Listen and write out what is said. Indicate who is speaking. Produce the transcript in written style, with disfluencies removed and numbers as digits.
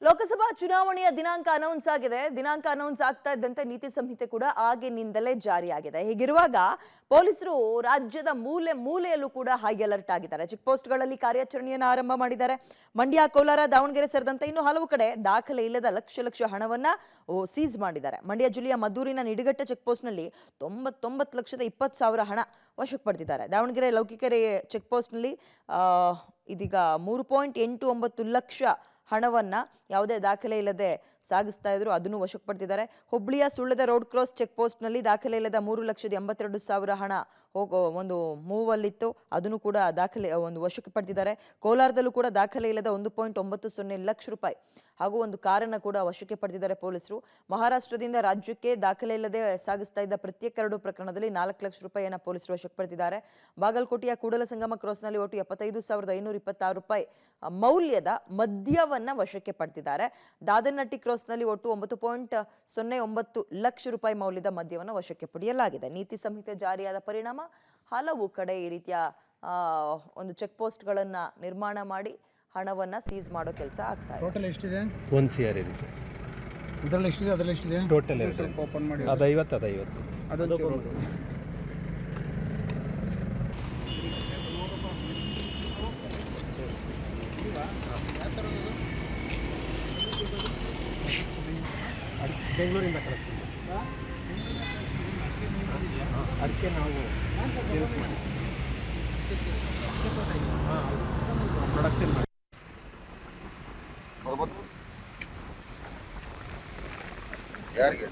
Speaker 1: ಲೋಕಸಭಾ ಚುನಾವಣೆಯ ದಿನಾಂಕ ಅನೌನ್ಸ್ ಆಗಿದೆ. ದಿನಾಂಕ ಅನೌನ್ಸ್ ಆಗ್ತಾ ಇದ್ದಂತೆ ನೀತಿ ಸಂಹಿತೆ ಕೂಡ ಆಗಿನಿಂದಲೇ ಜಾರಿಯಾಗಿದೆ. ಹೀಗಿರುವಾಗ ಪೊಲೀಸರು ರಾಜ್ಯದ ಮೂಲೆ ಮೂಲೆಯಲ್ಲೂ ಕೂಡ ಹೈ ಅಲರ್ಟ್ ಆಗಿದ್ದಾರೆ. ಚೆಕ್ ಪೋಸ್ಟ್ಗಳಲ್ಲಿ ಕಾರ್ಯಾಚರಣೆಯನ್ನು ಆರಂಭ ಮಾಡಿದ್ದಾರೆ. ಮಂಡ್ಯ, ಕೋಲಾರ, ದಾವಣಗೆರೆ ಸೇರಿದಂತೆ ಇನ್ನು ಹಲವು ಕಡೆ ದಾಖಲೆ ಇಲ್ಲದ ಲಕ್ಷ ಹಣವನ್ನ ಸೀಸ್ ಮಾಡಿದ್ದಾರೆ. ಮಂಡ್ಯ ಜಿಲ್ಲೆಯ ಮದ್ದೂರಿನ ನಿಡಘಟ್ಟ ಚೆಕ್ ಪೋಸ್ಟ್ನಲ್ಲಿ 99,20,00,000 ಹಣ ವಶಕ್ಕೆ ಪಡೆದಿದ್ದಾರೆ. ದಾವಣಗೆರೆ ಲೌಕಿಕೆರೆ ಚೆಕ್ ಪೋಸ್ಟ್ನಲ್ಲಿ ಇದೀಗ 3.89 ಲಕ್ಷ ಹಣವನ್ನ ಯಾವುದೇ ದಾಖಲೆ ಇಲ್ಲದೆ ಸಾಗಿಸ್ತಾ ಇದ್ರು, ಅದನ್ನು ವಶಕ್ಕೆ ಪಡೆದಿದ್ದಾರೆ. ಹುಬ್ಬಳ್ಳಿಯ ಸುಳ್ಳದ ರೋಡ್ ಕ್ರಾಸ್ ಚೆಕ್ ಪೋಸ್ಟ್ನಲ್ಲಿ ದಾಖಲೆ ಇಲ್ಲದ 3,82,000 ಹಣ ಒಂದು ಮೂವಲ್ಲಿತ್ತು, ಅದನ್ನು ಕೂಡ ದಾಖಲೆ ಒಂದು ವಶಕ್ಕೆ ಪಡೆದಿದ್ದಾರೆ. ಕೋಲಾರದಲ್ಲೂ ಕೂಡ ದಾಖಲೆ ಇಲ್ಲದ 1.90 ಲಕ್ಷ ರೂಪಾಯಿ ಹಾಗೂ ಒಂದು ಕಾರನ್ನು ಕೂಡ ವಶಕ್ಕೆ ಪಡೆದಿದ್ದಾರೆ ಪೊಲೀಸರು. ಮಹಾರಾಷ್ಟ್ರದಿಂದ ರಾಜ್ಯಕ್ಕೆ ದಾಖಲೆ ಇಲ್ಲದೆ ಸಾಗಿಸ್ತಾ ಇದ್ದ ಪ್ರತ್ಯೇಕ ಕರಡು ಪ್ರಕರಣದಲ್ಲಿ 4 ಲಕ್ಷ ರೂಪಾಯಿಯನ್ನು ಪೊಲೀಸರು ವಶಕ್ಕೆ ಪಡೆದಿದ್ದಾರೆ. ಬಾಗಲಕೋಟೆಯ ಕೂಡಲ ಸಂಗಮ ಕ್ರಾಸ್ನಲ್ಲಿ ಒಟ್ಟು 75,526 ರೂಪಾಯಿ ಮೌಲ್ಯದ ಮದ್ಯವನ್ನ ವಶಕ್ಕೆ ಪಡೆದಿದ್ದಾರೆ. ದಾದನಹಟ್ಟಿ ಕ್ರಾಸ್ನಲ್ಲಿ ಒಟ್ಟು 9.09 ಲಕ್ಷ ರೂಪಾಯಿ ಮೌಲ್ಯದ ಮದ್ಯವನ್ನು ವಶಕ್ಕೆ ಪಡೆಯಲಾಗಿದೆ. ನೀತಿ ಸಂಹಿತೆ ಜಾರಿಯಾದ ಪರಿಣಾಮ ಹಲವು ಕಡೆ ಈ ರೀತಿಯ ಒಂದು ಚೆಕ್ ಪೋಸ್ಟ್ಗಳನ್ನ ನಿರ್ಮಾಣ ಮಾಡಿ ಹಣವನ್ನ ಸೀಸ್ ಮಾಡೋ ಕೆಲಸ ಆಗ್ತಾ ಇದೆ.
Speaker 2: ಟೋಟಲ್ ಎಷ್ಟಿದೆ?
Speaker 3: 1 CR ಇದೆ ಸರ್.
Speaker 2: ಇದರಲ್ಲಿ ಎಷ್ಟಿದೆ? ಅದರಲ್ಲಿ ಎಷ್ಟಿದೆ?
Speaker 3: ಟೋಟಲ್
Speaker 2: ಓಪನ್ ಮಾಡಿ.
Speaker 3: ಅದು 50
Speaker 2: ಅದೊಂದು
Speaker 3: ಬೆಂಗಳೂರಿಂದ ಕಳಿಸ್ತೀವಿ. ಅದಕ್ಕೆ ನಾವು ಸೇಲ್ಸ್ ಮಾಡಿ ಪ್ರೊಡಕ್ಷನ್ ಮಾಡಿ
Speaker 4: ಯಾರಿಗೆ